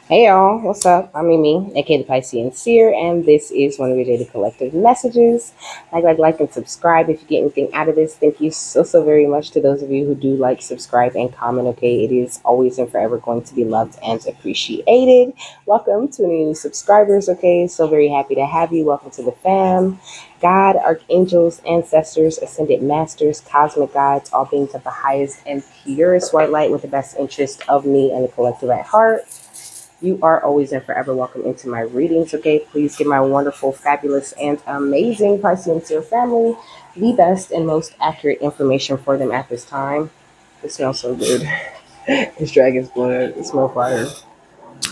Hey y'all, what's up? I'm Mimi, aka the Piscean Seer, and this is one of your daily collective messages. And subscribe if you get anything out of this. Thank you so very much to those of you who do like, subscribe, and comment. Okay, it is always and forever going to be loved and appreciated. Welcome to any new subscribers. Okay, so very happy to have you. Welcome to the fam. God, archangels, ancestors, ascended masters, cosmic guides, all beings of the highest and purest white light with the best interest of me and the collective at heart. You are always and forever welcome into my readings, okay? Please give my wonderful, fabulous, and amazing Piscean Seer family the best and most accurate information for them at this time. It smells so good. It's dragon's blood. It smells fire.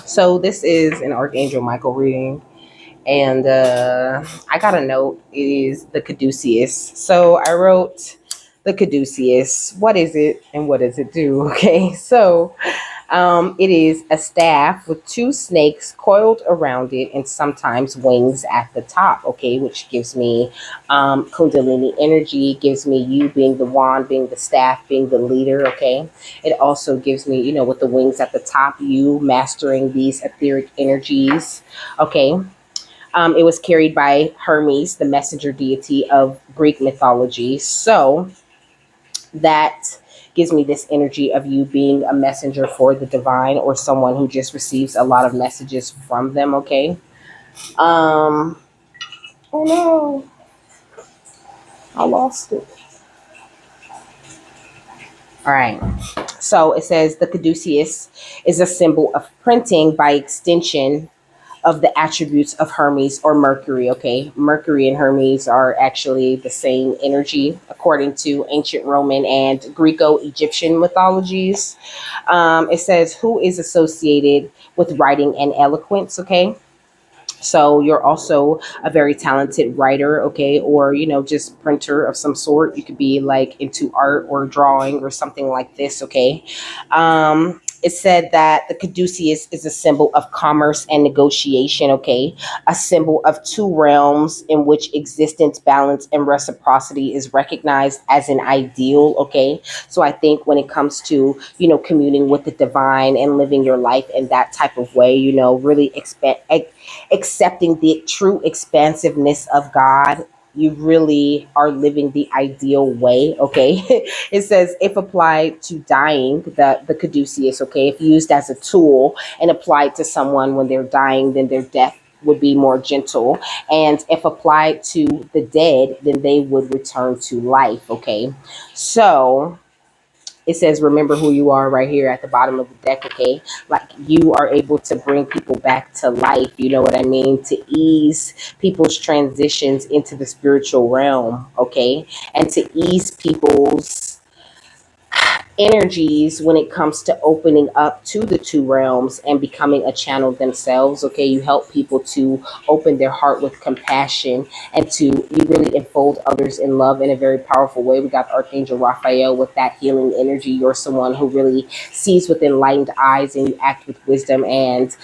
So this is an Archangel Michael reading. And I got a note. It is the caduceus. So I wrote the caduceus. What is it and what does it do? Okay, so it is a staff with two snakes coiled around it and sometimes wings at the top, okay, which gives me Kundalini energy, gives me you being the wand, being the staff, being the leader, okay. It also gives me, with the wings at the top, you mastering these etheric energies, okay. It was carried by Hermes, the messenger deity of Greek mythology. So that gives me this energy of you being a messenger for the divine or someone who just receives a lot of messages from them, okay? Um oh no, I lost it. All right. So it says the caduceus is a symbol of printing by extension of the attributes of Hermes or Mercury. Okay, Mercury and Hermes are actually the same energy according to ancient Roman and Greco-Egyptian mythologies. It says who is associated with writing and eloquence. Okay, so you're also a very talented writer, okay, or just printer of some sort. You could be like into art or drawing or something like this, okay. It said that the caduceus is a symbol of commerce and negotiation, okay, a symbol of two realms in which existence, balance, and reciprocity is recognized as an ideal, okay. So I think when it comes to communing with the divine and living your life in that type of way, really expect accepting the true expansiveness of God, you really are living the ideal way, okay? It says if applied to dying, the caduceus, okay, if used as a tool and applied to someone when they're dying, then their death would be more gentle. And if applied to the dead, then they would return to life, okay? So it says remember who you are right here at the bottom of the deck, okay, like you are able to bring people back to life, you know what I mean, to ease people's transitions into the spiritual realm, okay, and to ease people's energies when it comes to opening up to the two realms and becoming a channel themselves, okay. You help people to open their heart with compassion and to you really enfold others in love in a very powerful way. We got Archangel Raphael with that healing energy. You're someone who really sees with enlightened eyes and you act with wisdom, and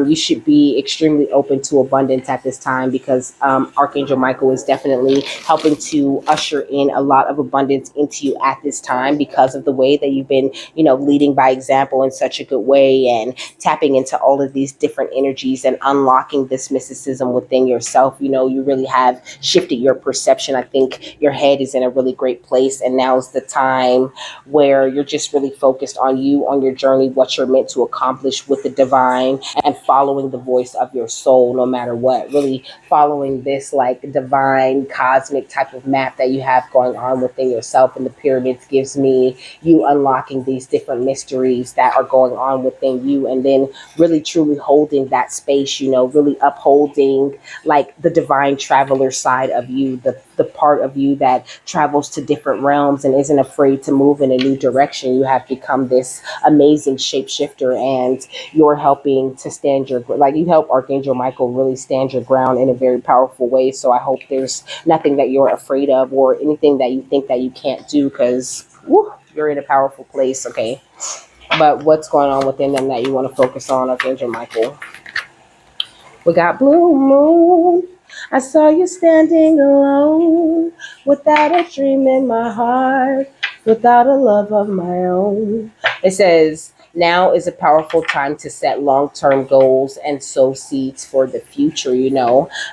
you should be extremely open to abundance at this time because Archangel Michael is definitely helping to usher in a lot of abundance into you at this time because of the way that you've been, leading by example in such a good way and tapping into all of these different energies and unlocking this mysticism within yourself. You really have shifted your perception. I think your head is in a really great place, and now is the time where you're just really focused on you, on your journey, what you're meant to accomplish with the divine, and following the voice of your soul no matter what. Really following this like divine cosmic type of map that you have going on within yourself. And the pyramids gives me you unlocking these different mysteries that are going on within you, and then really truly holding that space, really upholding like the divine traveler side of you, the part of you that travels to different realms and isn't afraid to move in a new direction. You have become this amazing shapeshifter, and you're helping to stand your, like, you help Archangel Michael really stand your ground in a very powerful way. So I hope there's nothing that you're afraid of or anything that you think that you can't do, because you're in a powerful place, okay. But what's going on within them that you want to focus on, Archangel Michael? We got blue moon. I saw you standing alone, without a dream in my heart, without a love of my own. It says, now is a powerful time to set long term goals and sow seeds for the future.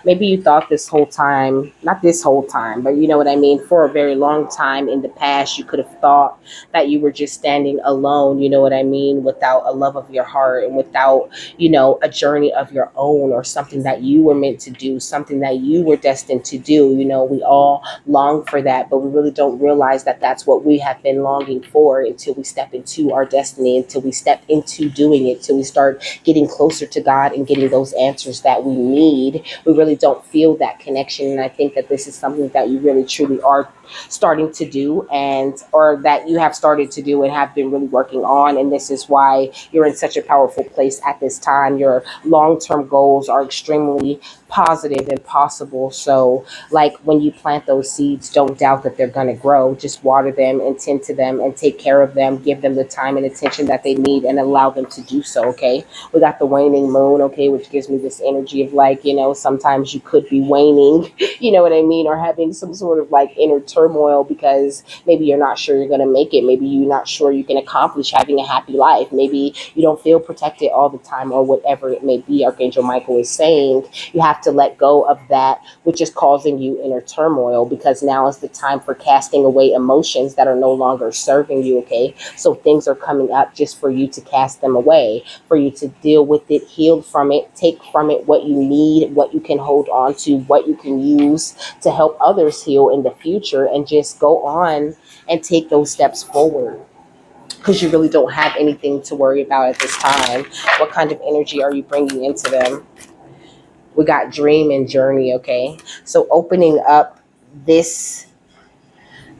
Maybe you thought this whole time, not this whole time, but you know what I mean, for a very long time in the past, you could have thought that you were just standing alone, you know what I mean, without a love of your heart and without, a journey of your own or something that you were meant to do, something that you were destined to do. We all long for that, but we really don't realize that that's what we have been longing for until we step into our destiny, until we step into doing it, till we start getting closer to God and getting those answers that we need. We really don't feel that connection. And I think that this is something that you really truly are starting to do, and or that you have started to do and have been really working on. And this is why you're in such a powerful place at this time. Your long-term goals are extremely positive and possible. So like when you plant those seeds, don't doubt that they're going to grow. Just water them and tend to them and take care of them. Give them the time and attention that they need and allow them to do so. Okay. We got the waning moon. Okay. Which gives me this energy of like, sometimes you could be waning, you know what I mean? Or having some sort of like inner turmoil because maybe you're not sure you're going to make it. Maybe you're not sure you can accomplish having a happy life. Maybe you don't feel protected all the time or whatever it may be. Archangel Michael is saying you have to let go of that which is causing you inner turmoil, because now is the time for casting away emotions that are no longer serving you. Okay. So things are coming up just for you to cast them away, for you to deal with it, heal from it, take from it what you need, what you can hold on to, what you can use to help others heal in the future, and just go on and take those steps forward, because you really don't have anything to worry about at this time. What kind of energy are you bringing into them? We got dream and journey. Okay. So opening up this,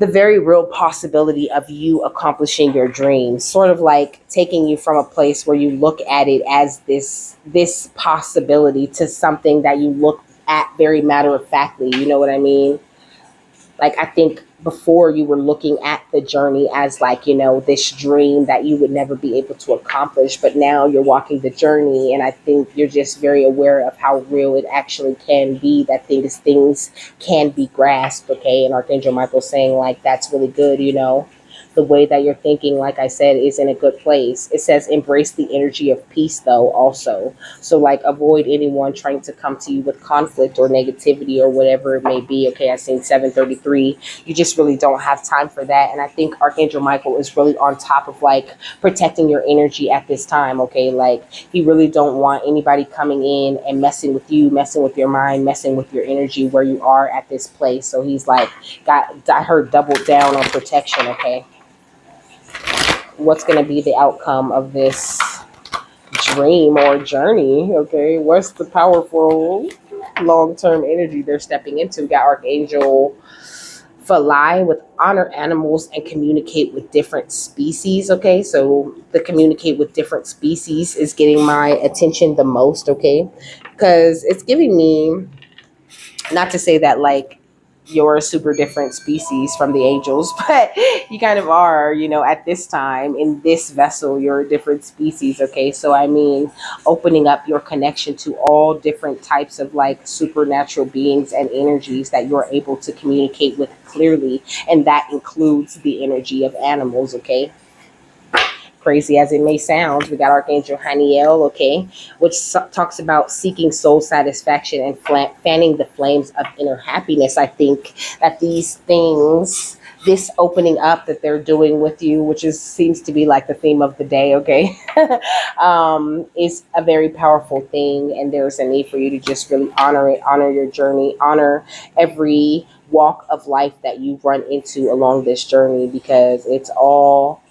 the very real possibility of you accomplishing your dreams, sort of like taking you from a place where you look at it as this possibility to something that you look at very matter of factly. You know what I mean? Like, I think before you were looking at the journey as like, this dream that you would never be able to accomplish, but now you're walking the journey, and I think you're just very aware of how real it actually can be, that things can be grasped. Okay. And Archangel Michael saying like, that's really good. The way that you're thinking, like I said, is in a good place. It says embrace the energy of peace though also. So like avoid anyone trying to come to you with conflict or negativity or whatever it may be. Okay, I seen 733. You just really don't have time for that. And I think Archangel Michael is really on top of like protecting your energy at this time. Okay, like he really don't want anybody coming in and messing with you, messing with your mind, messing with your energy where you are at this place. So he's like got her doubled down on protection. Okay, what's going to be the outcome of this dream or journey? Okay, what's the powerful long-term energy they're stepping into? We got Archangel Fly with honor animals and communicate with different species. Okay, so the communicate with different species is getting my attention the most. Okay, because it's giving me, not to say that like you're a super different species from the angels, but you kind of are, at this time in this vessel, you're a different species. Okay. So, I mean, opening up your connection to all different types of like supernatural beings and energies that you're able to communicate with clearly. And that includes the energy of animals. Okay. Crazy as it may sound, we got Archangel Haniel, okay, which talks about seeking soul satisfaction and fanning the flames of inner happiness. I think that these things, this opening up that they're doing with you, which is seems to be like the theme of the day, okay, is a very powerful thing, and there's a need for you to just really honor it, honor your journey, honor every walk of life that you run into along this journey, because it's all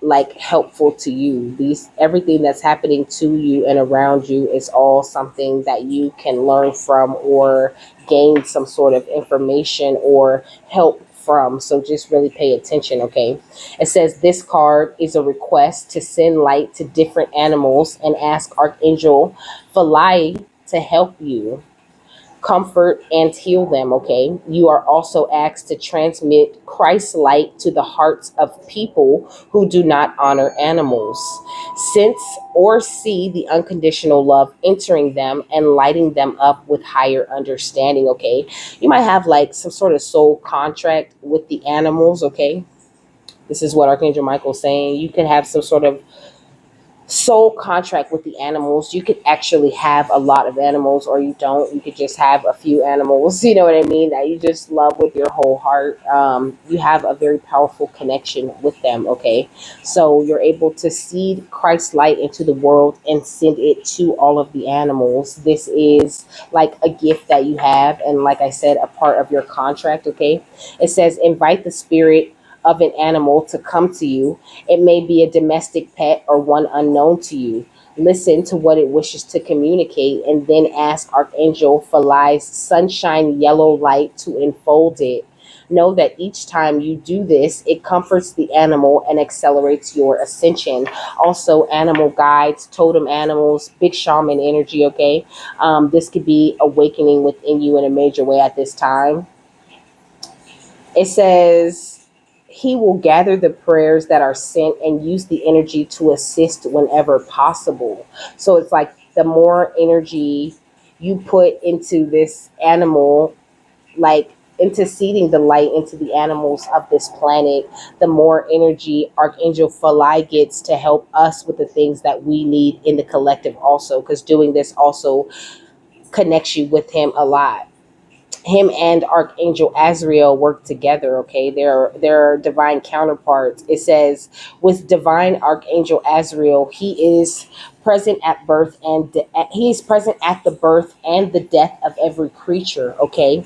like helpful to you. These everything that's happening to you and around you is all something that you can learn from or gain some sort of information or help from. So just really pay attention. Okay, it says this card is a request to send light to different animals and ask Archangel Falai to help you comfort and heal them. Okay, you are also asked to transmit Christ's light to the hearts of people who do not honor animals. Sense or see the unconditional love entering them and lighting them up with higher understanding. Okay, you might have like some sort of soul contract with the animals. Okay, This is what Archangel Michael's saying. You could have some sort of soul contract with the animals. You could actually have a lot of animals, or you don't. You could just have a few animals, you know what I mean, that you just love with your whole heart. You have a very powerful connection with them, okay? So you're able to seed Christ's light into the world and send it to all of the animals. This is like a gift that you have, and like I said, a part of your contract, okay? It says, invite the spirit of an animal to come to you. It may be a domestic pet or one unknown to you. Listen to what it wishes to communicate and then ask Archangel Phalai's sunshine yellow light to enfold it. Know that each time you do this, it comforts the animal and accelerates your ascension. Also, animal guides, totem animals, big shaman energy, okay? This could be awakening within you in a major way at this time. It says, he will gather the prayers that are sent and use the energy to assist whenever possible. So it's like the more energy you put into this animal, like interceding the light into the animals of this planet, the more energy Archangel Phalai gets to help us with the things that we need in the collective also, because doing this also connects you with him a lot. Him and Archangel Azrael work together, okay? They're divine counterparts. It says, with divine Archangel Azrael, he is present at birth and he is present at the birth and the death of every creature, okay?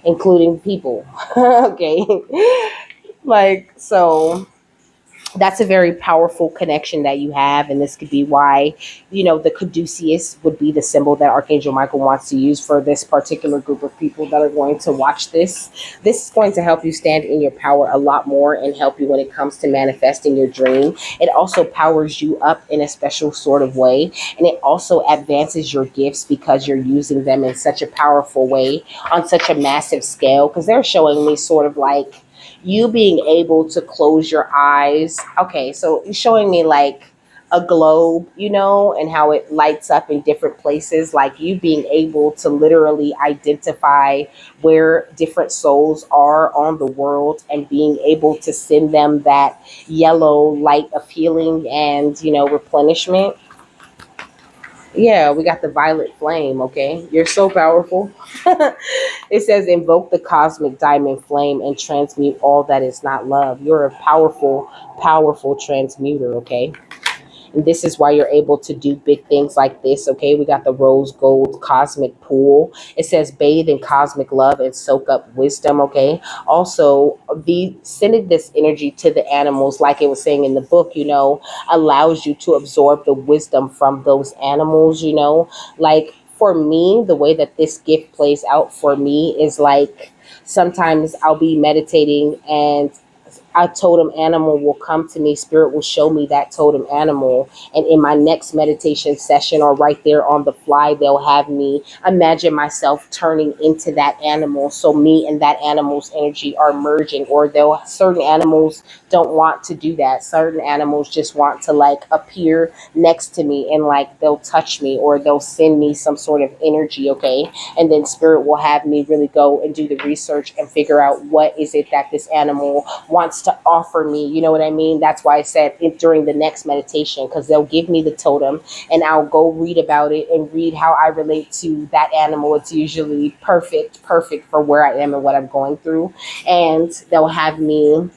Including people. Okay? Like, so that's a very powerful connection that you have, and this could be why, the caduceus would be the symbol that Archangel Michael wants to use for this particular group of people that are going to watch this is going to help you stand in your power a lot more and help you when it comes to manifesting your dream. It also powers you up in a special sort of way, and it also advances your gifts because you're using them in such a powerful way on such a massive scale, because they're showing me sort of like you being able to close your eyes. Okay, so you're showing me like a globe, and how it lights up in different places, like you being able to literally identify where different souls are on the world and being able to send them that yellow light of healing and, replenishment. Yeah, we got the violet flame, okay? You're so powerful. It says, invoke the cosmic diamond flame and transmute all that is not love. You're a powerful, powerful transmuter, okay? And this is why you're able to do big things like this, okay? We got the rose gold cosmic pool. It says, bathe in cosmic love and soak up wisdom, okay? Also, the sending this energy to the animals, like it was saying in the book, allows you to absorb the wisdom from those animals, Like for me, the way that this gift plays out for me is like sometimes I'll be meditating and a totem animal will come to me. Spirit will show me that totem animal. And in my next meditation session or right there on the fly, they'll have me imagine myself turning into that animal. So me and that animal's energy are merging, or certain animals don't want to do that. Certain animals just want to like appear next to me and like they'll touch me or they'll send me some sort of energy, okay? And then spirit will have me really go and do the research and figure out what is it that this animal wants to offer me. You know what I mean? That's why I said it during the next meditation, because they'll give me the totem and I'll go read about it and read how I relate to that animal. It's usually perfect for where I am and what I'm going through. And they'll have me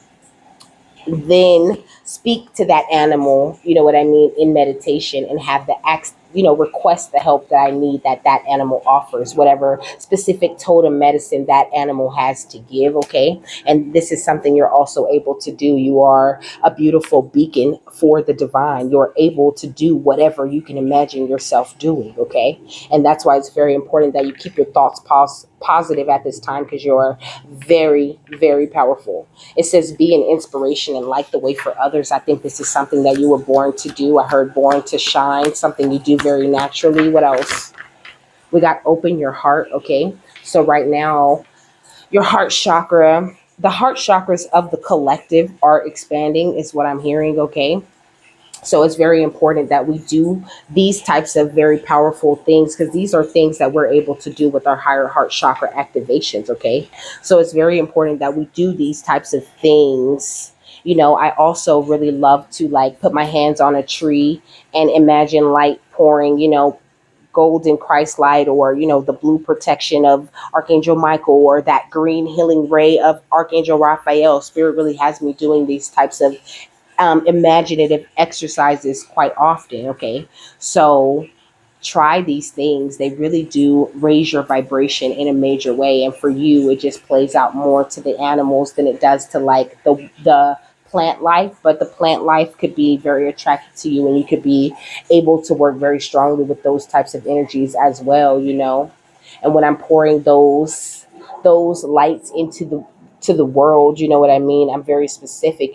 then speak to that animal, you know what I mean, in meditation, and have the acts, request the help that I need that that animal offers, whatever specific totem medicine that animal has to give, okay? And this is something you're also able to do. You are a beautiful beacon for the divine. You're able to do whatever you can imagine yourself doing, okay? And that's why it's very important that you keep your thoughts positive at this time, because you're very, very powerful. It says, be an inspiration and light the way for others. I think this is something that you were born to do. I heard born to shine, something you do very naturally. What else? We got open your heart, okay? So right now, your heart chakra, the heart chakras of the collective are expanding, is what I'm hearing, okay? So it's very important that we do these types of very powerful things, because these are things that we're able to do with our higher heart chakra activations, okay? So it's very important that we do these types of things, I also really love to like put my hands on a tree and imagine light pouring, golden Christ light, or the blue protection of Archangel Michael, or that green healing ray of Archangel Raphael. Spirit really has me doing these types of imaginative exercises quite often. Okay, so try these things. They really do raise your vibration in a major way. And for you, it just plays out more to the animals than it does to like the plant life. But the plant life could be very attractive to you, and you could be able to work very strongly with those types of energies as well. And when I'm pouring those lights into the world, you know what I mean? I'm very specific.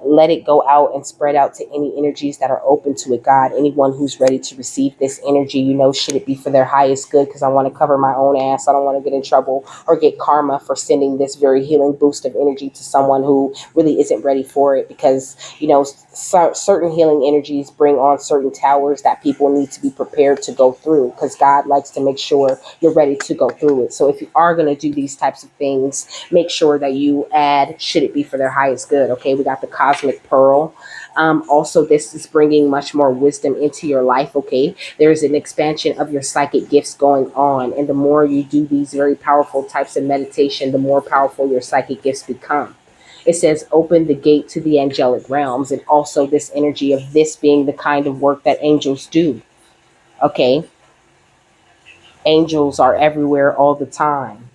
Let it go out and spread out to any energies that are open to it, God. Anyone who's ready to receive this energy, should it be for their highest good? Because I want to cover my own ass. I don't want to get in trouble or get karma for sending this very healing boost of energy to someone who really isn't ready for it. Because, certain healing energies bring on certain towers that people need to be prepared to go through, because God likes to make sure you're ready to go through it. So if you are going to do these types of things, make sure that you add, should it be for their highest good. Okay, we got the cosmic pearl. Also, this is bringing much more wisdom into your life. Okay, there's an expansion of your psychic gifts going on, and the more you do these very powerful types of meditation, the more powerful your psychic gifts become. It says open the gate to the angelic realms, and also this energy of this being the kind of work that angels do. Okay, angels are everywhere all the time,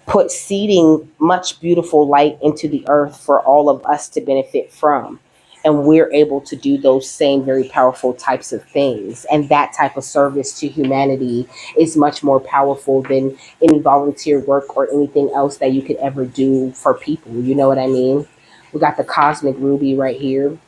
put seeding much beautiful light into the earth for all of us to benefit from. And we're able to do those same very powerful types of things. And that type of service to humanity is much more powerful than any volunteer work or anything else that you could ever do for people. You know what I mean? We got the cosmic ruby right here.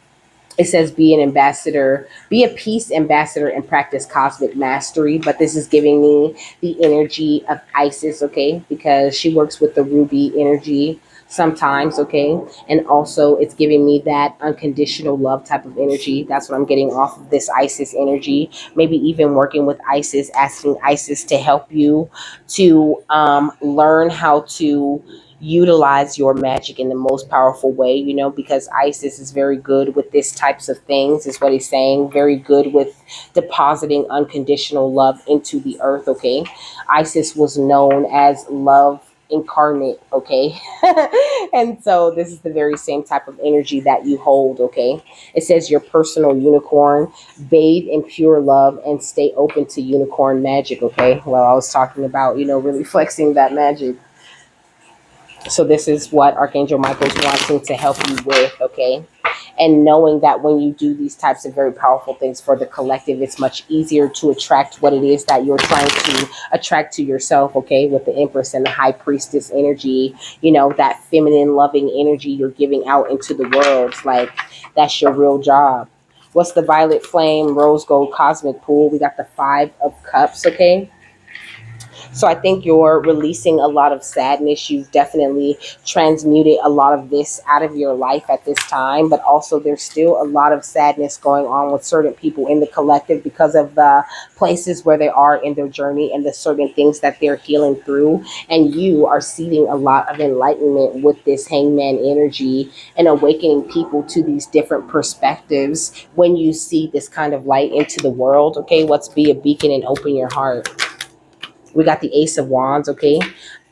It says be an ambassador, be a peace ambassador, and practice cosmic mastery. But this is giving me the energy of Isis, okay, because she works with the ruby energy sometimes, okay. And also it's giving me that unconditional love type of energy. That's what I'm getting off of this Isis energy. Maybe even working with Isis, asking Isis to help you to learn how to utilize your magic in the most powerful way, because Isis is very good with this types of things, is what he's saying. Very good with depositing unconditional love into the earth, okay. Isis was known as love incarnate, okay. And so this is the very same type of energy that you hold, okay. It says your personal unicorn, bathe in pure love and stay open to unicorn magic, okay. Well, I was talking about, really flexing that magic. So this is what Archangel Michael's wanting to help you with, okay? And knowing that when you do these types of very powerful things for the collective, it's much easier to attract what it is that you're trying to attract to yourself, okay? With the Empress and the High Priestess energy, that feminine loving energy you're giving out into the world. Like, that's your real job. What's the violet flame, rose gold cosmic pool? We got the Five of Cups, okay? So I think you're releasing a lot of sadness. You've definitely transmuted a lot of this out of your life at this time, but also there's still a lot of sadness going on with certain people in the collective because of the places where they are in their journey and the certain things that they're healing through. And you are seeding a lot of enlightenment with this hangman energy and awakening people to these different perspectives when you see this kind of light into the world. Okay, let's be a beacon and open your heart. We got the Ace of Wands, okay?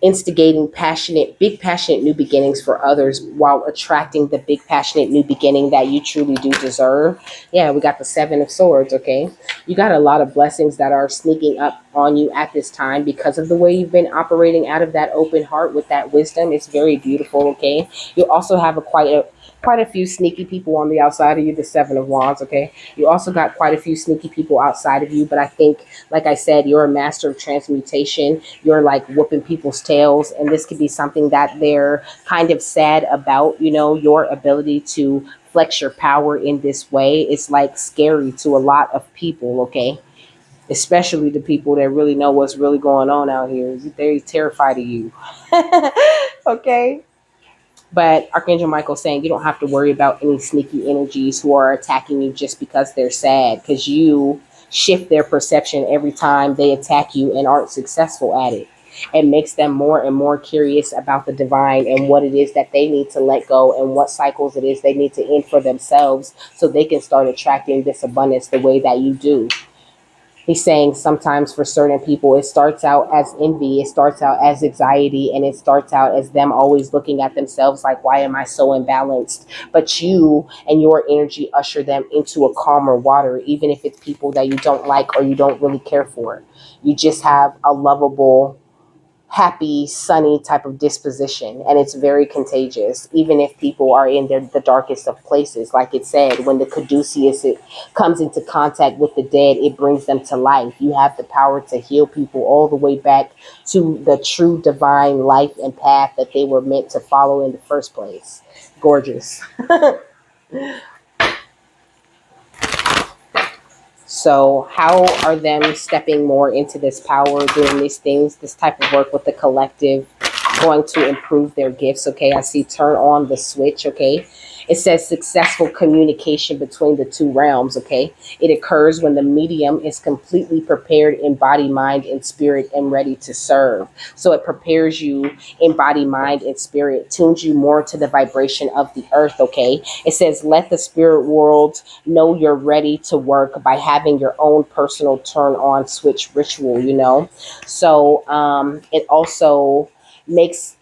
Instigating big passionate new beginnings for others while attracting the big passionate new beginning that you truly do deserve. Yeah, we got the Seven of Swords, okay? You got a lot of blessings that are sneaking up on you at this time because of the way you've been operating out of that open heart with that wisdom. It's very beautiful, okay? You also have quite a few sneaky people on the outside of you, the Seven of Wands, okay? You also got quite a few sneaky people outside of you, but I think, like I said, you're a master of transmutation. You're like whooping people's tails, and this could be something that they're kind of sad about, your ability to flex your power in this way. It's like scary to a lot of people, okay? Especially the people that really know what's really going on out here. They're terrified of you. Okay? But Archangel Michael saying you don't have to worry about any sneaky energies who are attacking you just because they're sad, because you shift their perception every time they attack you and aren't successful at it. It makes them more and more curious about the divine and what it is that they need to let go and what cycles it is they need to end for themselves so they can start attracting this abundance the way that you do. He's saying sometimes for certain people, it starts out as envy, it starts out as anxiety, and it starts out as them always looking at themselves like, why am I so imbalanced? But you and your energy usher them into a calmer water, even if it's people that you don't like or you don't really care for. You just have a lovable, happy, sunny type of disposition, and it's very contagious. Even if people are in the darkest of places, like it said, when the caduceus it comes into contact with the dead, it brings them to life. You have the power to heal people all the way back to the true divine life and path that they were meant to follow in the first place. Gorgeous. So, how are them stepping more into this power, doing these things, this type of work with the collective, going to improve their gifts? Okay, I see turn on the switch. Okay, it says successful communication between the two realms. Okay, it occurs when the medium is completely prepared in body, mind, and spirit and ready to serve. So, it prepares you in body, mind, and spirit, tunes you more to the vibration of the earth. Okay, it says let the spirit world know you're ready to work by having your own personal turn on switch ritual, you know? So it also makes,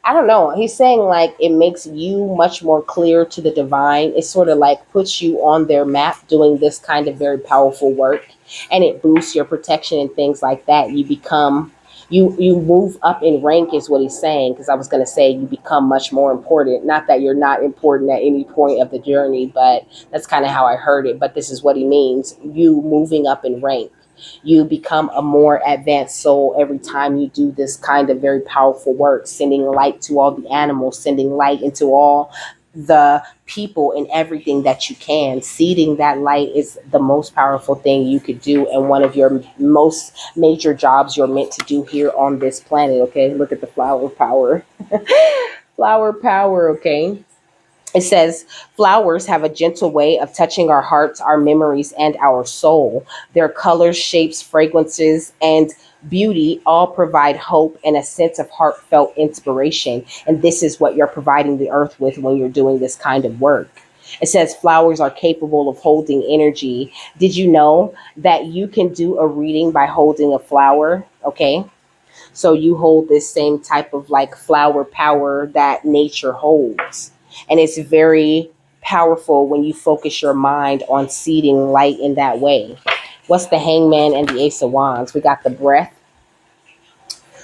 I don't know, he's saying like it makes you much more clear to the divine. It sort of like puts you on their map doing this kind of very powerful work, and it boosts your protection and things like that. You become, you move up in rank is what he's saying, because I was going to say you become much more important. Not that you're not important at any point of the journey, but that's kind of how I heard it. But this is what he means: you moving up in rank. You become a more advanced soul every time you do this kind of very powerful work, sending light to all the animals, sending light into all the people and everything that you can. Seeding that light is the most powerful thing you could do, and one of your most major jobs you're meant to do here on this planet. Okay, look at the flower power. Flower power. Okay, it says flowers have a gentle way of touching our hearts, our memories, and our soul. Their colors, shapes, fragrances, and beauty all provide hope and a sense of heartfelt inspiration. And this is what you're providing the earth with when you're doing this kind of work. It says flowers are capable of holding energy. Did you know that you can do a reading by holding a flower? Okay. So you hold this same type of like flower power that nature holds. And it's very powerful when you focus your mind on seeding light in that way. What's the hangman and the ace of wands? We got the breath.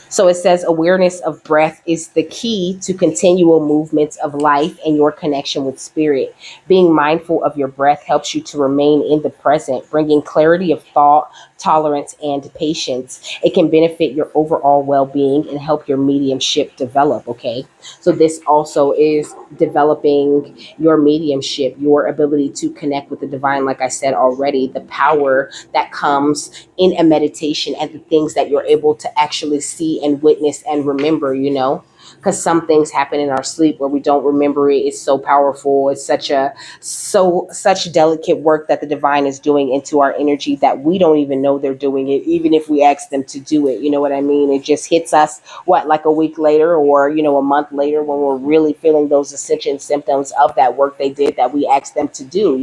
So it says awareness of breath is the key to continual movements of life and your connection with spirit. Being mindful of your breath helps you to remain in the present, bringing clarity of thought, tolerance, and patience. It can benefit your overall well being and help your mediumship develop. Okay. So this also is developing your mediumship, your ability to connect with the divine. Like I said already, the power that comes in a meditation and the things that you're able to actually see and witness and remember, you know, because some things happen in our sleep where we don't remember it. It's so powerful. It's such delicate work that the divine is doing into our energy that we don't even know they're doing it, even if we ask them to do it. You know what I mean? It just hits us, what, like a week later, or a month later, when we're really feeling those ascension symptoms of that work they did that we asked them to do,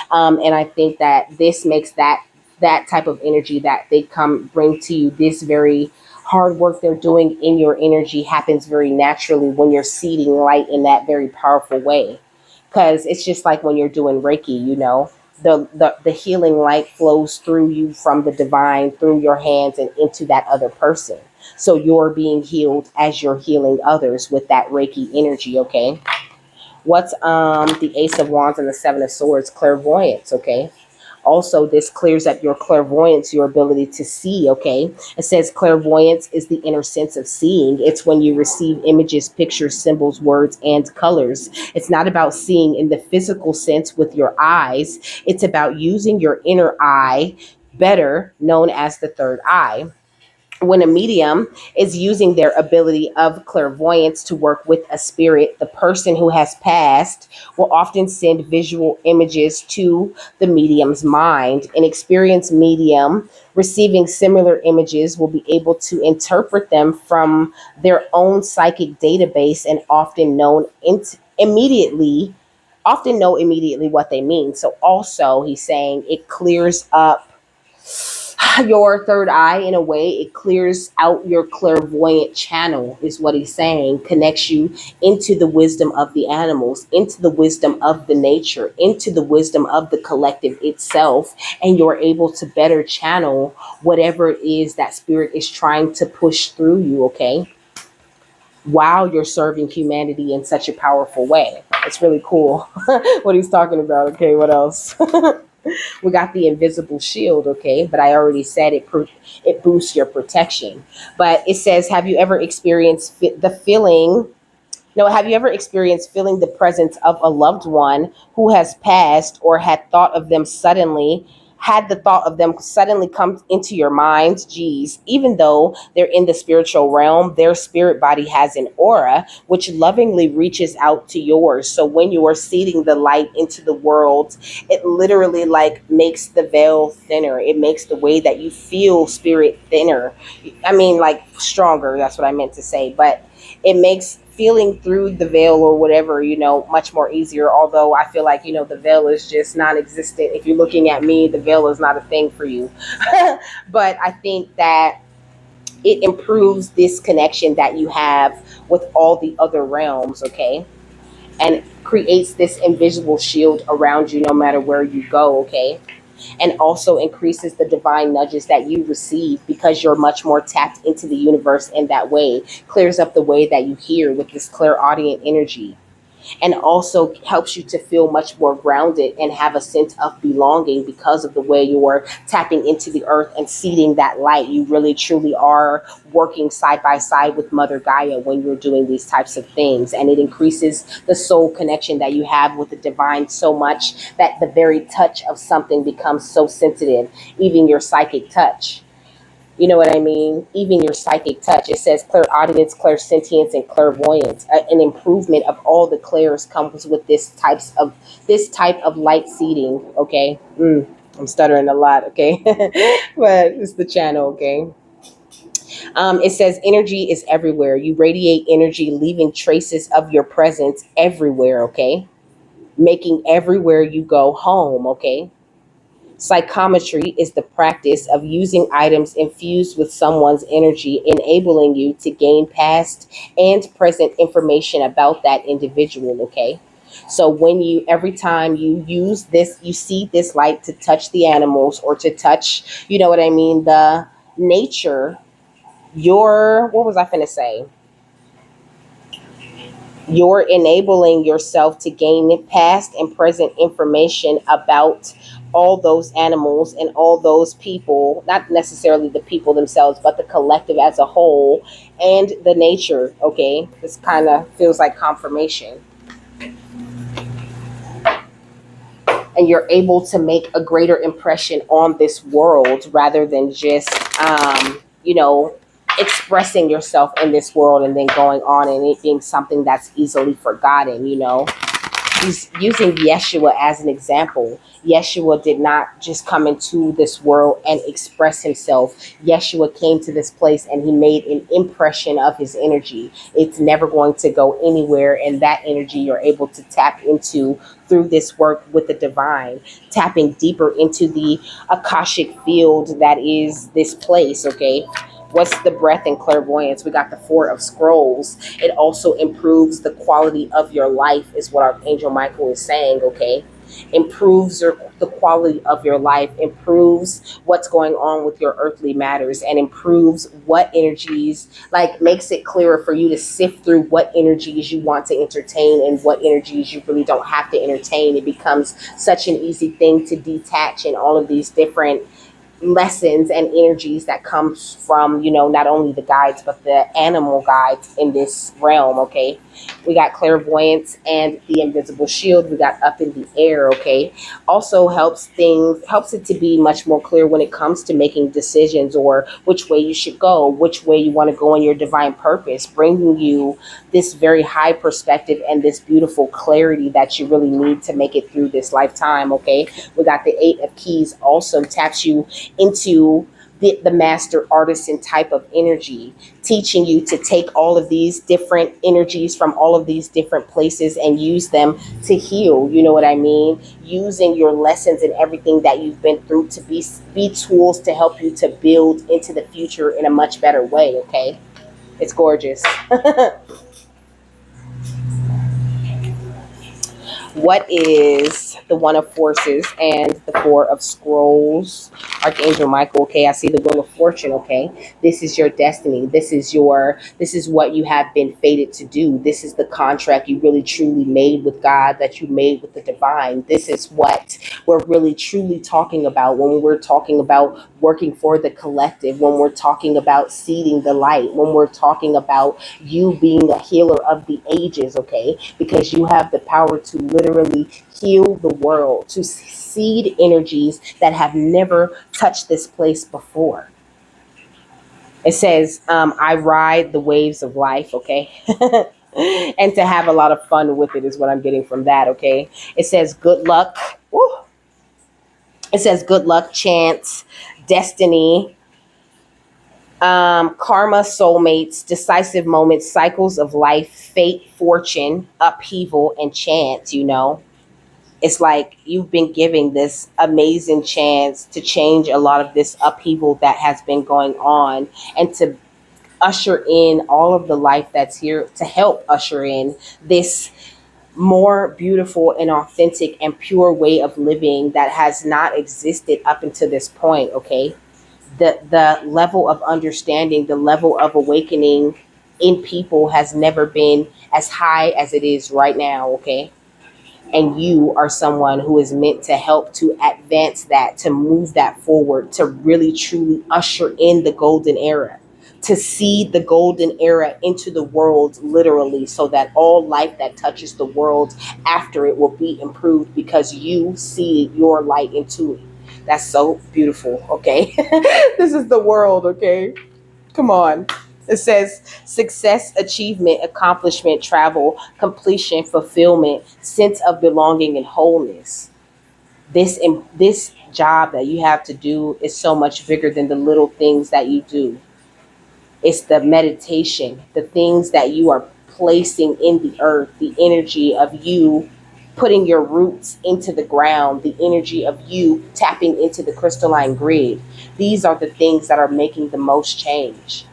and I think that this makes that type of energy that they come bring to you, this very hard work they're doing in your energy, happens very naturally when you're seeding light in that very powerful way. Because it's just like when you're doing Reiki, the healing light flows through you from the divine, through your hands and into that other person. So you're being healed as you're healing others with that Reiki energy. Okay. What's the ace of wands and the seven of swords? Clairvoyance. Okay. Also, this clears up your clairvoyance, your ability to see. Okay. It says clairvoyance is the inner sense of seeing. It's when you receive images, pictures, symbols, words, and colors. It's not about seeing in the physical sense with your eyes. It's about using your inner eye, better known as the third eye. When a medium is using their ability of clairvoyance to work with a spirit, the person who has passed will often send visual images to the medium's mind. An experienced medium receiving similar images will be able to interpret them from their own psychic database and often know immediately what they mean. So also he's saying it clears up your third eye in a way. It clears out your clairvoyant channel, is what he's saying. Connects you into the wisdom of the animals, into the wisdom of the nature, into the wisdom of the collective itself, and you're able to better channel whatever it is that spirit is trying to push through you, okay, while you're serving humanity in such a powerful way. It's really cool what he's talking about. Okay, what else? We got the invisible shield, okay, but I already said it boosts your protection. But it says, have you ever experienced the feeling no, have you ever experienced feeling the presence of a loved one who has passed, or had the thought of them suddenly come into your mind? Geez, even though they're in the spiritual realm, their spirit body has an aura which lovingly reaches out to yours. So when you are seeding the light into the world, it literally like makes the veil thinner. It makes the way that you feel spirit thinner. I mean, like stronger, that's what I meant to say. But it makes feeling through the veil or whatever, much more easier. Although I feel like, the veil is just non-existent. If you're looking at me, the veil is not a thing for you. But I think that it improves this connection that you have with all the other realms, okay? And creates this invisible shield around you no matter where you go, okay? And also increases the divine nudges that you receive because you're much more tapped into the universe in that way. Clears up the way that you hear with this clairaudient energy, and also helps you to feel much more grounded and have a sense of belonging because of the way you're tapping into the earth and seeding that light. You really truly are working side by side with Mother Gaia when you're doing these types of things, and it increases the soul connection that you have with the divine so much that the very touch of something becomes so sensitive, even your psychic touch. You know what I mean? Even your psychic touch. It says clairaudience, clairsentience, and clairvoyance. An improvement of all the clairs comes with this type of light seeding. Okay, I'm stuttering a lot. Okay, but it's the channel. Okay. It says energy is everywhere. You radiate energy, leaving traces of your presence everywhere. Okay, making everywhere you go home. Okay. Psychometry is the practice of using items infused with someone's energy, enabling you to gain past and present information about that individual, okay? So every time you use this, you see this light to touch the animals or to touch, you know what I mean, the nature, what was I finna say? You're enabling yourself to gain past and present information about all those animals and all those people, not necessarily the people themselves, but the collective as a whole and the nature. Okay, this kind of feels like confirmation. And you're able to make a greater impression on this world rather than just, expressing yourself in this world and then going on and it being something that's easily forgotten. He's using Yeshua as an example. Yeshua did not just come into this world and express himself. Yeshua came to this place and he made an impression of his energy. It's never going to go anywhere, and that energy you're able to tap into through this work with the divine, tapping deeper into the Akashic field that is this place, okay? What's the breath and clairvoyance? We got the Four of Scrolls. It also improves the quality of your life, is what Archangel Michael is saying, okay? Improves the quality of your life, improves what's going on with your earthly matters, and improves what energies, like makes it clearer for you to sift through what energies you want to entertain and what energies you really don't have to entertain. It becomes such an easy thing to detach in all of these different lessons and energies that comes from not only the guides but the animal guides in this realm, okay? We got clairvoyance and the invisible shield. We got up in the air, okay? Also helps it to be much more clear when it comes to making decisions, or which way you should go, which way you want to go in your divine purpose, bringing you this very high perspective and this beautiful clarity that you really need to make it through this lifetime, okay? We got the Eight of Keys also taps you into the master artisan type of energy, teaching you to take all of these different energies from all of these different places and use them to heal. You know what I mean? Using your lessons and everything that you've been through to be tools to help you to build into the future in a much better way. Okay, it's gorgeous. What is the One of Forces and the Four of Scrolls? Archangel Michael, okay, I see the Wheel of Fortune, okay. This is your destiny. This is what you have been fated to do. This is the contract you really truly made with God, that you made with the divine. This is what we're really truly talking about when we're talking about working for the collective, when we're talking about seeding the light, when we're talking about you being a healer of the ages, okay? Because you have the power to literally heal the world, to seed energies that have never touched this place before. It says, I ride the waves of life, okay? And to have a lot of fun with it is what I'm getting from that, okay? It says, good luck. Woo. It says, good luck, chance, destiny, karma, soulmates, decisive moments, cycles of life, fate, fortune, upheaval, and chance, you know. It's like you've been giving this amazing chance to change a lot of this upheaval that has been going on, and to usher in all of the life that's here, to help usher in this more beautiful and authentic and pure way of living that has not existed up until this point, okay? The level of understanding, the level of awakening in people has never been as high as it is right now, okay? And you are someone who is meant to help to advance that, to move that forward, to really truly usher in the golden era, to seed the golden era into the world literally, so that all life that touches the world after it will be improved because you see your light into it. That's so beautiful, okay? This is the world, okay? Come on. It says success, achievement, accomplishment, travel, completion, fulfillment, sense of belonging, and wholeness. This job that you have to do is so much bigger than the little things that you do. It's the meditation, the things that you are placing in the earth, the energy of you putting your roots into the ground, the energy of you tapping into the crystalline grid. These are the things that are making the most change.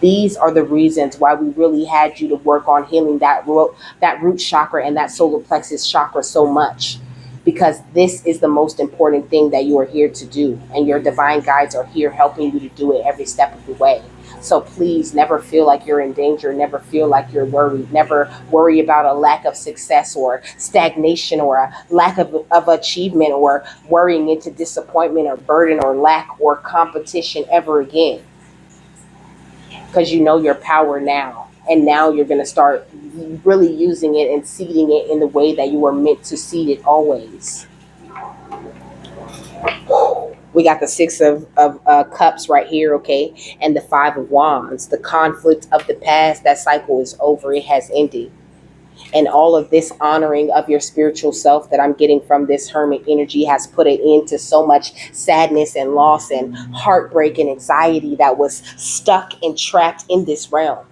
These are the reasons why we really had you to work on healing that root chakra and that solar plexus chakra so much, because this is the most important thing that you are here to do, and your divine guides are here helping you to do it every step of the way. So please never feel like you're in danger, never feel like you're worried, never worry about a lack of success or stagnation or a lack of achievement, or worrying into disappointment or burden or lack or competition ever again, because you know your power now. And now you're going to start really using it and seeding it in the way that you were meant to seed it always. We got the Six of Cups right here, okay? And the Five of Wands. The conflict of the past, that cycle is over. It has ended. And all of this honoring of your spiritual self that I'm getting from this hermit energy has put an end to so much sadness and loss and heartbreak and anxiety that was stuck and trapped in this realm.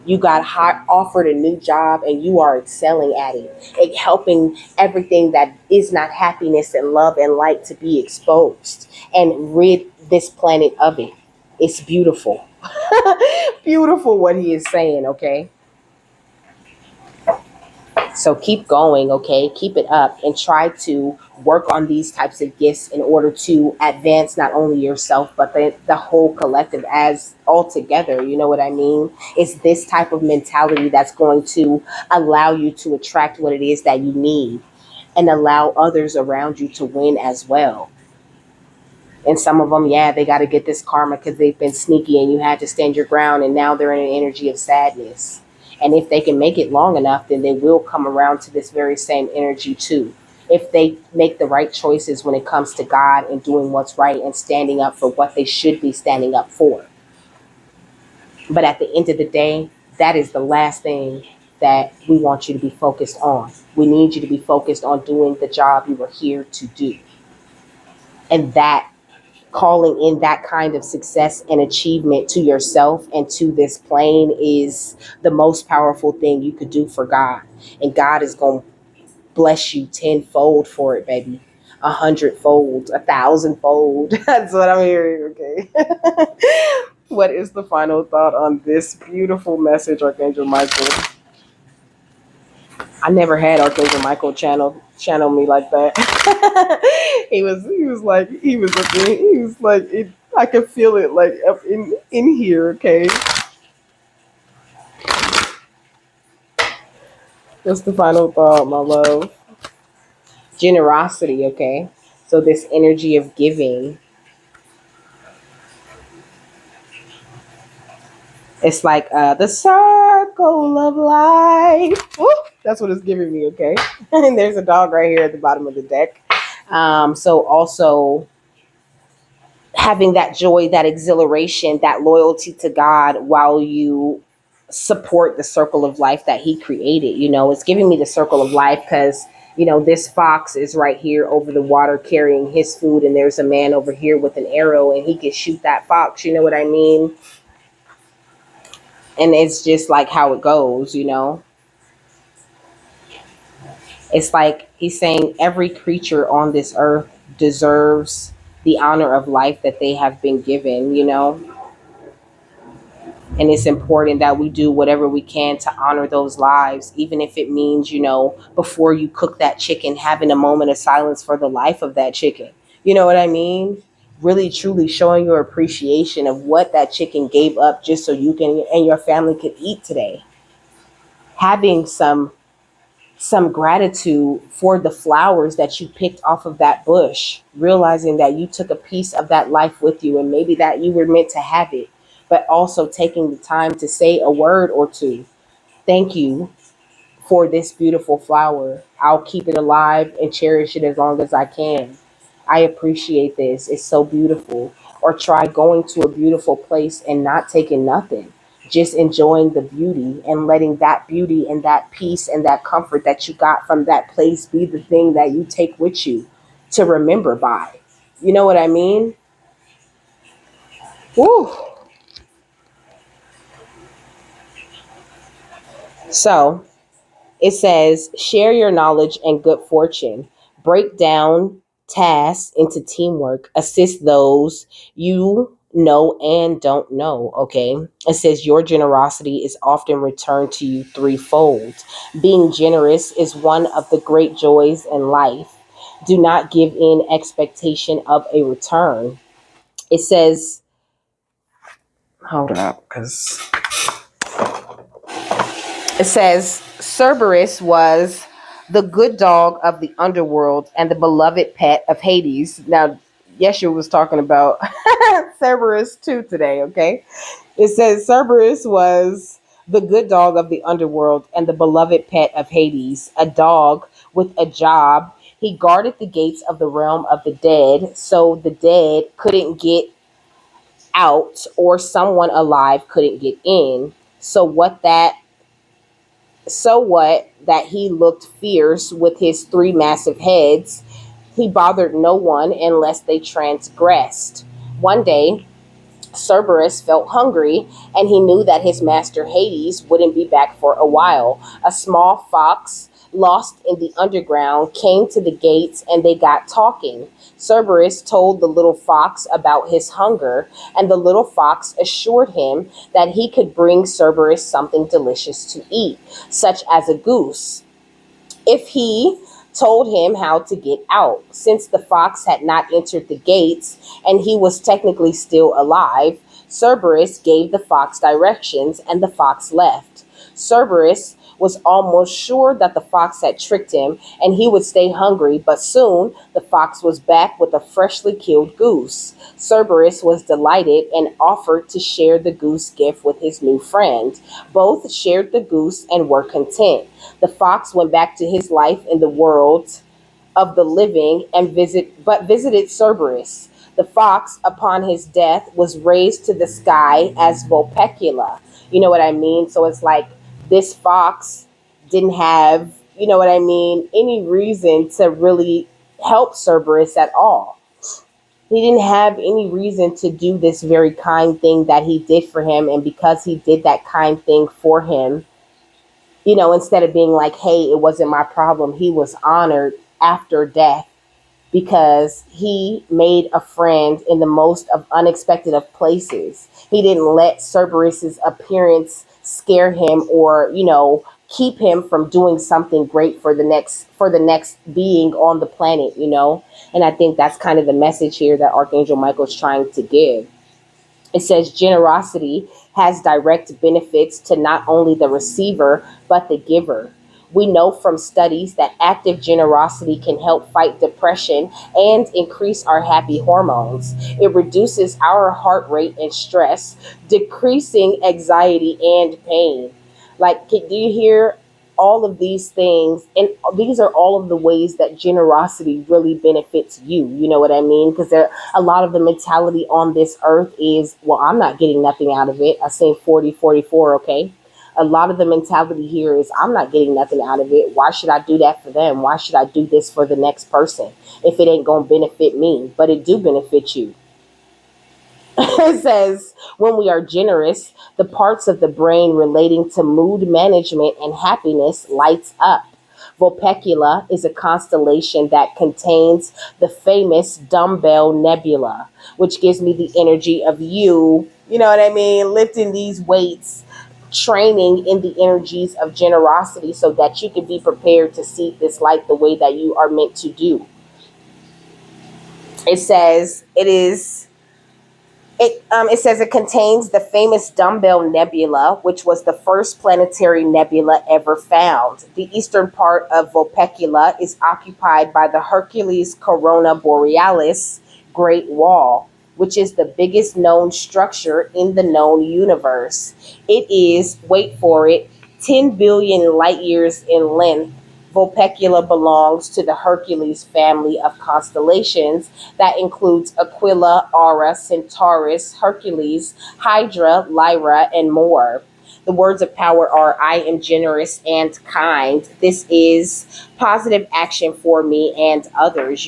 You got offered a new job and you are excelling at it, helping everything that is not happiness and love and light to be exposed and rid this planet of it. It's beautiful. Beautiful what he is saying, okay? So keep going, okay? Keep it up and try to work on these types of gifts in order to advance not only yourself, but the whole collective as all together. You know what I mean? It's this type of mentality that's going to allow you to attract what it is that you need and allow others around you to win as well. And some of them, yeah, they got to get this karma because they've been sneaky and you had to stand your ground, and now they're in an energy of sadness. And if they can make it long enough, then they will come around to this very same energy too. If they make the right choices when it comes to God and doing what's right and standing up for what they should be standing up for. But at the end of the day, that is the last thing that we want you to be focused on. We need you to be focused on doing the job you were here to do. And that calling in that kind of success and achievement to yourself and to this plane is the most powerful thing you could do for God. And God is going to bless you tenfold for it, baby. 100-fold, 1,000-fold. That's what I'm hearing, okay? What is the final thought on this beautiful message, Archangel Michael? I never had Archangel Michael channel me like that. He was like it, I could feel it like up in here, okay? What's the final thought, my love? Generosity, okay? So this energy of giving, it's like the circle of life. Woo! That's what it's giving me, okay? And there's a dog right here at the bottom of the deck. So also having that joy, that exhilaration, that loyalty to God while you support the circle of life that He created. You know, it's giving me the circle of life because, you know, this fox is right here over the water carrying his food, and there's a man over here with an arrow, and he can shoot that fox. You know what I mean? And it's just like how it goes, you know? It's like he's saying every creature on this earth deserves the honor of life that they have been given, you know? And it's important that we do whatever we can to honor those lives, even if it means, you know, before you cook that chicken, having a moment of silence for the life of that chicken. You know what I mean? Really, truly showing your appreciation of what that chicken gave up just so you can and your family could eat today. Having some gratitude for the flowers that you picked off of that bush, realizing that you took a piece of that life with you and maybe that you were meant to have it, but also taking the time to say a word or two. Thank you for this beautiful flower. I'll keep it alive and cherish it as long as I can. I appreciate this. It's so beautiful. Or try going to a beautiful place and not taking nothing. Just enjoying the beauty and letting that beauty and that peace and that comfort that you got from that place be the thing that you take with you to remember by. You know what I mean? Woo. So it says, share your knowledge and good fortune. Break down tasks into teamwork. Assist those you know and don't know. Okay. It says, your generosity is often returned to you threefold. Being generous is one of the great joys in life. Do not give in expectation of a return. It says, hold up, because it says Cerberus was the good dog of the underworld and the beloved pet of Hades. Now, Yeshua was talking about Cerberus too today, okay? It says Cerberus was the good dog of the underworld and the beloved pet of Hades, a dog with a job. He guarded the gates of the realm of the dead so the dead couldn't get out or someone alive couldn't get in. So what that he looked fierce with his three massive heads. He bothered no one unless they transgressed. One day, Cerberus felt hungry, and he knew that his master Hades wouldn't be back for a while. A small fox, lost in the underground, came to the gates, and they got talking. Cerberus told the little fox about his hunger, and the little fox assured him that he could bring Cerberus something delicious to eat, such as a goose, if he told him how to get out. Since the fox had not entered the gates and he was technically still alive, Cerberus gave the fox directions and the fox left. Cerberus was almost sure that the fox had tricked him and he would stay hungry, but soon the fox was back with a freshly killed goose. Cerberus was delighted and offered to share the goose gift with his new friend. Both shared the goose and were content. The fox went back to his life in the world of the living and visited Cerberus. The fox, upon his death, was raised to the sky as Vulpecula. You know what I mean? So it's like this fox didn't have, you know what I mean, any reason to really help Cerberus at all. He didn't have any reason to do this very kind thing that he did for him. And because he did that kind thing for him, instead of being like, hey, it wasn't my problem, he was honored after death because he made a friend in the most of unexpected of places. He didn't let Cerberus's appearance scare him or, keep him from doing something great for the next being on the planet. And I think that's kind of the message here that Archangel Michael's trying to give. It says generosity has direct benefits to not only the receiver, but the giver. We know from studies that active generosity can help fight depression and increase our happy hormones. It reduces our heart rate and stress, decreasing anxiety and pain. Like, do you hear all of these things? And these are all of the ways that generosity really benefits you. You know what I mean? Because there a lot of the mentality on this earth is, well, I'm not getting nothing out of it. I say 40-44, okay? A lot of the mentality here is, I'm not getting nothing out of it. Why should I do that for them? Why should I do this for the next person if it ain't going to benefit me? But it do benefit you. It says, when we are generous, the parts of the brain relating to mood management and happiness lights up. Vulpecula is a constellation that contains the famous Dumbbell Nebula, which gives me the energy of you know what I mean, lifting these weights, training in the energies of generosity so that you can be prepared to see this light the way that you are meant to do. It says it says it contains the famous Dumbbell Nebula, which was the first planetary nebula ever found. The eastern part of Vulpecula is occupied by the Hercules Corona Borealis Great Wall, which is the biggest known structure in the known universe. It is, wait for it, 10 billion light years in length. Vulpecula belongs to the Hercules family of constellations that includes Aquila, Aura, Centaurus, Hercules, Hydra, Lyra, and more. The words of power are, I am generous and kind. This is positive action for me and others.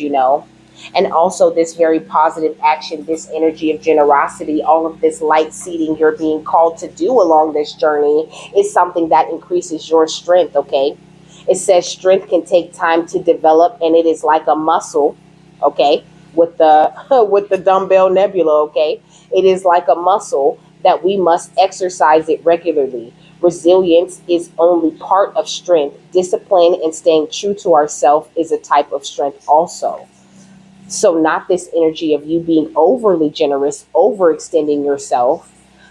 And also, this very positive action, this energy of generosity, all of this light seeding you're being called to do along this journey is something that increases your strength, okay? It says strength can take time to develop, and it is like a muscle, okay? With the with the Dumbbell Nebula, okay? It is like a muscle that we must exercise it regularly. Resilience is only part of strength. Discipline and staying true to ourselves is a type of strength also. So, not this energy of you being overly generous, overextending yourself,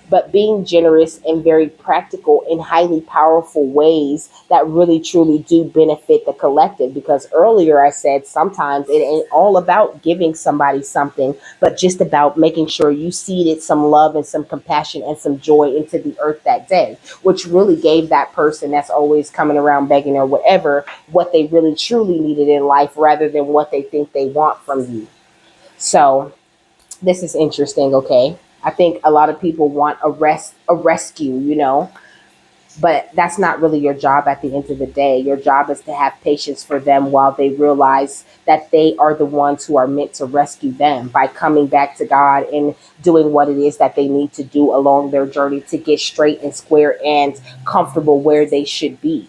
but being generous in very practical and highly powerful ways that really truly do benefit the collective. Because earlier I said sometimes it ain't all about giving somebody something, but just about making sure you seeded some love and some compassion and some joy into the earth that day, which really gave that person that's always coming around begging or whatever what they really truly needed in life rather than what they think they want from you. So this is interesting, okay? I think a lot of people want a rescue, but that's not really your job at the end of the day. Your job is to have patience for them while they realize that they are the ones who are meant to rescue them by coming back to God and doing what it is that they need to do along their journey to get straight and square and comfortable where they should be.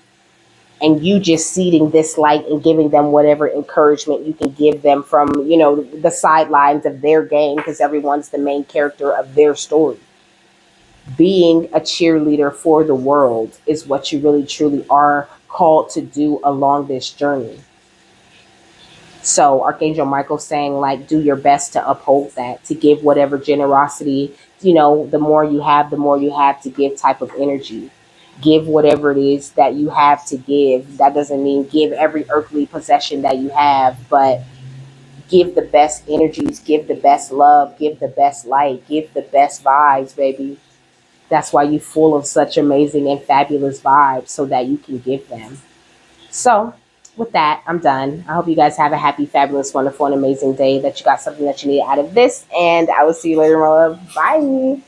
And you just seeding this light and giving them whatever encouragement you can give them from, the sidelines of their game, because everyone's the main character of their story. Being a cheerleader for the world is what you really truly are called to do along this journey. So Archangel Michael saying, like, do your best to uphold that, to give whatever generosity, the more you have to give type of energy. Give whatever it is that you have to give. That doesn't mean give every earthly possession that you have, but give the best energies, give the best love, give the best light, give the best vibes, baby. That's why you're full of such amazing and fabulous vibes, so that you can give them. So, with that, I'm done. I hope you guys have a happy, fabulous, wonderful, and amazing day, that you got something that you need out of this. And I will see you later, my love. Bye.